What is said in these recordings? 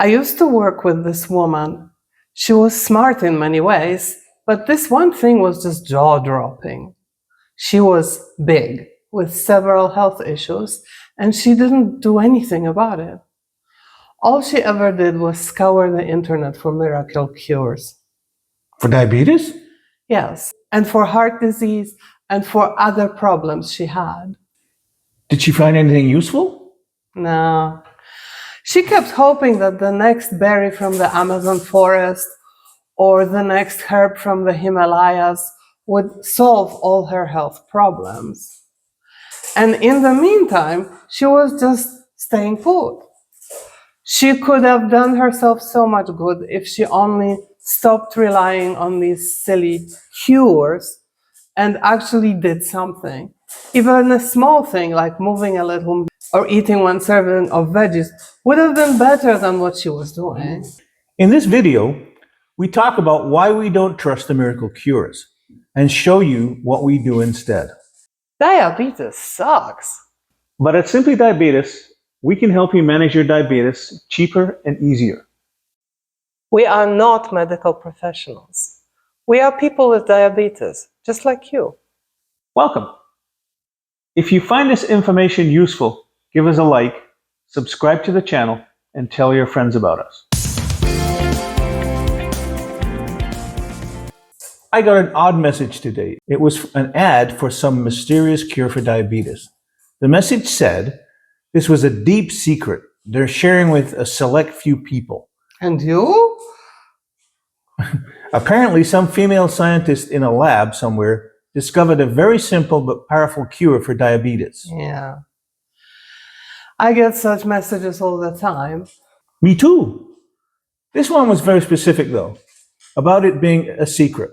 I used to work with this woman. She was smart in many ways, but this one thing was just jaw-dropping. She was big, with several health issues, and she didn't do anything about it. All she ever did was scour the internet for miracle cures. For diabetes? Yes, and for heart disease and for other problems she had. Did she find anything useful? No. She kept hoping that the next berry from the Amazon forest or the next herb from the Himalayas would solve all her health problems. And in the meantime, she was just staying put. She could have done herself so much good if she only stopped relying on these silly cures and actually did something. Even a small thing like moving a little or eating one serving of veggies would have been better than what she was doing. In this video, we talk about why we don't trust the miracle cures and show you what we do instead. Diabetes sucks. But at Simply Diabetes, we can help you manage your diabetes cheaper and easier. We are not medical professionals. We are people with diabetes, just like you. Welcome. If you find this information useful, give us a like, subscribe to the channel, and tell your friends about us. I got an odd message today. It was an ad for some mysterious cure for diabetes. The message said this was a deep secret they're sharing with a select few people. And you? Apparently, some female scientist in a lab somewhere discovered a very simple but powerful cure for diabetes. Yeah. I get such messages all the time. Me too. This one was very specific though, about it being a secret.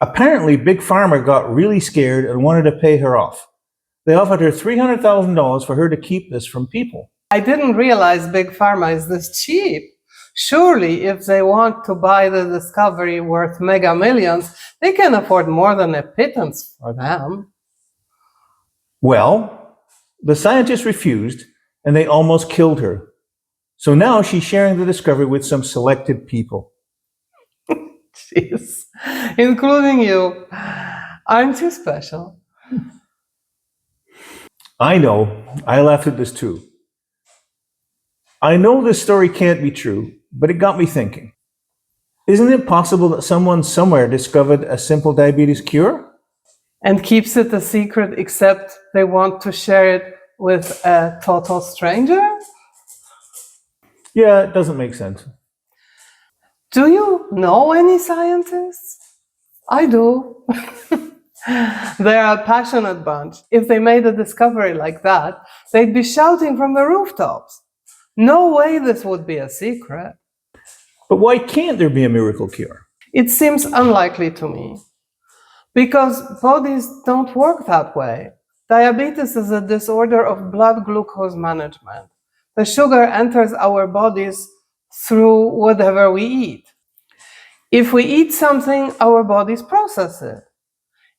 Apparently, Big Pharma got really scared and wanted to pay her off. They offered her $300,000 for her to keep this from people. I didn't realize Big Pharma is this cheap. Surely, if they want to buy the discovery worth mega millions, they can afford more than a pittance for them. Well, the scientists refused and they almost killed her. So now she's sharing the discovery with some selected people. Jeez, including you. Aren't you special? I know, I laughed at this too. I know this story can't be true, but it got me thinking. Isn't it possible that someone somewhere discovered a simple diabetes cure? And keeps it a secret except they want to share it with a total stranger? Yeah, it doesn't make sense. Do you know any scientists? I do. They're a passionate bunch. If they made a discovery like that, they'd be shouting from the rooftops. No way this would be a secret. But why can't there be a miracle cure? It seems unlikely to me. Because bodies don't work that way. Diabetes is a disorder of blood glucose management. The sugar enters our bodies through whatever we eat. If we eat something, our bodies process it.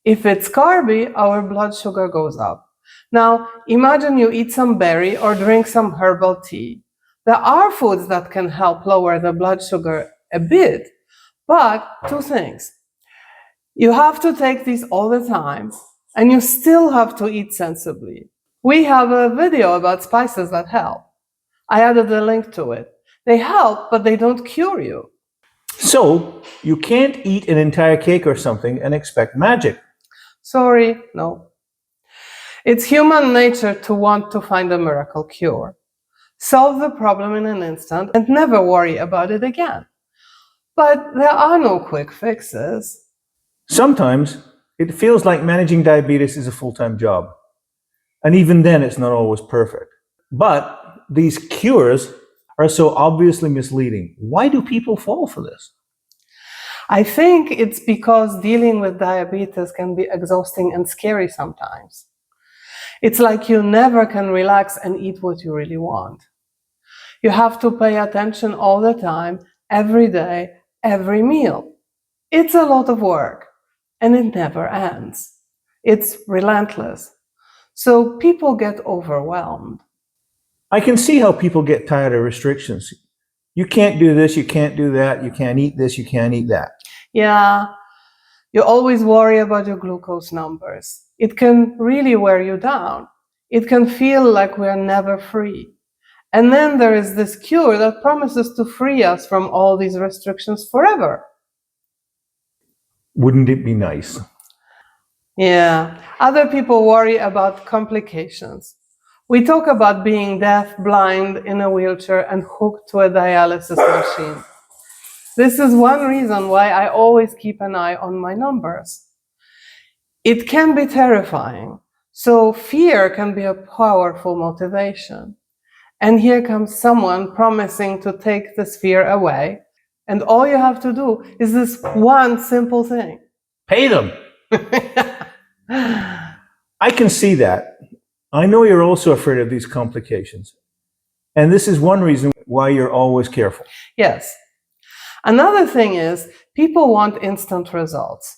If it's carby, our blood sugar goes up. Now, imagine you eat some berry or drink some herbal tea. There are foods that can help lower the blood sugar a bit, but two things. You have to take these all the time, and you still have to eat sensibly. We have a video about spices that help. I added a link to it. They help, but they don't cure you. So, you can't eat an entire cake or something and expect magic. Sorry, no. It's human nature to want to find a miracle cure, solve the problem in an instant, and never worry about it again. But there are no quick fixes. Sometimes, it feels like managing diabetes is a full-time job. And even then, it's not always perfect. But these cures are so obviously misleading. Why do people fall for this? I think it's because dealing with diabetes can be exhausting and scary sometimes. It's like you never can relax and eat what you really want. You have to pay attention all the time, every day, every meal. It's a lot of work, and it never ends. It's relentless. So people get overwhelmed. I can see how people get tired of restrictions. You can't do this, you can't do that, you can't eat this, you can't eat that. Yeah, you always worry about your glucose numbers. It can really wear you down. It can feel like we are never free. And then there is this cure that promises to free us from all these restrictions forever. Wouldn't it be nice? Yeah, other people worry about complications. We talk about being deaf, blind, in a wheelchair, and hooked to a dialysis machine. This is one reason why I always keep an eye on my numbers. It can be terrifying, so fear can be a powerful motivation. And here comes someone promising to take this fear away, and all you have to do is this one simple thing. Pay them. I can see that. I know you're also afraid of these complications. And this is one reason why you're always careful. Yes. Another thing is, people want instant results.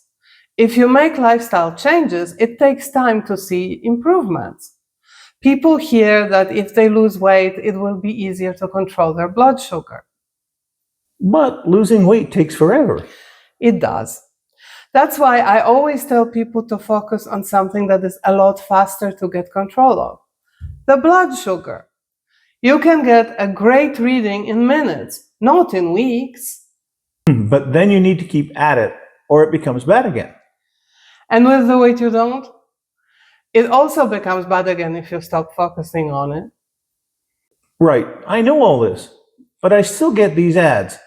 If you make lifestyle changes, it takes time to see improvements. People hear that if they lose weight, it will be easier to control their blood sugar. But losing weight takes forever. It does. That's why I always tell people to focus on something that is a lot faster to get control of. The blood sugar. You can get a great reading in minutes, not in weeks. But then you need to keep at it, or it becomes bad again. And with the weight you don't, it also becomes bad again if you stop focusing on it. Right, I know all this, but I still get these ads.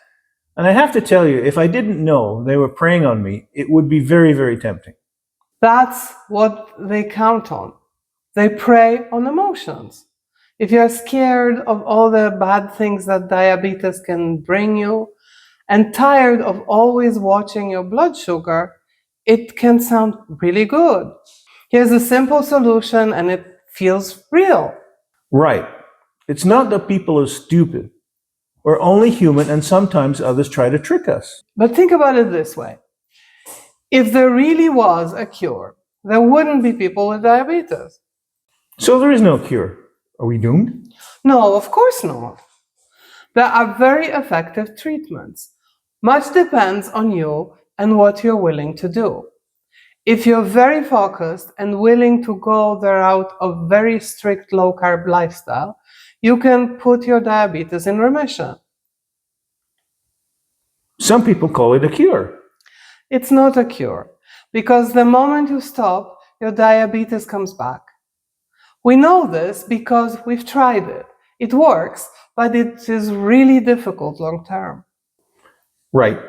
And I have to tell you, if I didn't know they were preying on me, it would be very, very tempting. That's what they count on. They prey on emotions. If you're scared of all the bad things that diabetes can bring you and tired of always watching your blood sugar, it can sound really good. Here's a simple solution and it feels real. Right. It's not that people are stupid. We're only human, and sometimes others try to trick us. But think about it this way. If there really was a cure, there wouldn't be people with diabetes. So there is no cure. Are we doomed? No, of course not. There are very effective treatments. Much depends on you and what you're willing to do. If you're very focused and willing to go the route of very strict low-carb lifestyle, you can put your diabetes in remission. Some people call it a cure. It's not a cure, because the moment you stop, your diabetes comes back. We know this because we've tried it. It works, but it is really difficult long term. Right.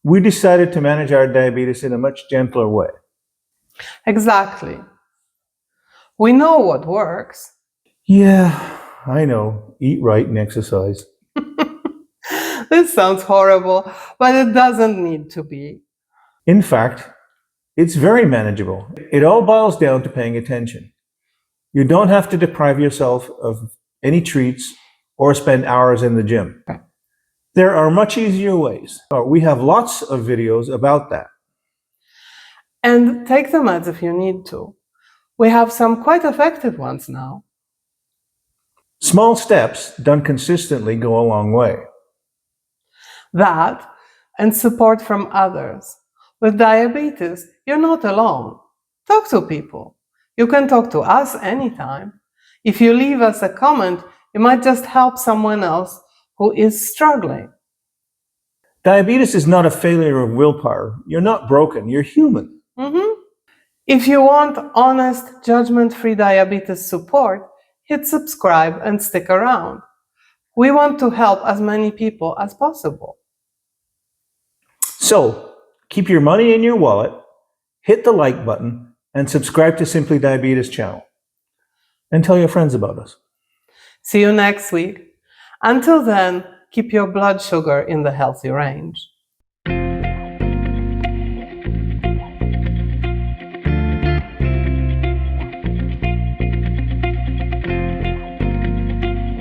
We decided to manage our diabetes in a much gentler way. Exactly. We know what works. Yeah, I know. Eat right and exercise. This sounds horrible, but it doesn't need to be. In fact, it's very manageable. It all boils down to paying attention. You don't have to deprive yourself of any treats or spend hours in the gym. There are much easier ways. We have lots of videos about that. And take the meds if you need to. We have some quite effective ones now. Small steps done consistently go a long way. That and support from others. With diabetes, you're not alone. Talk to people. You can talk to us anytime. If you leave us a comment, you might just help someone else who is struggling. Diabetes is not a failure of willpower. You're not broken, you're human. If you want honest, judgment-free diabetes support, hit subscribe and stick around. We want to help as many people as possible. So, keep your money in your wallet, hit the like button, and subscribe to Simply Diabetes channel. And tell your friends about us. See you next week. Until then, keep your blood sugar in the healthy range.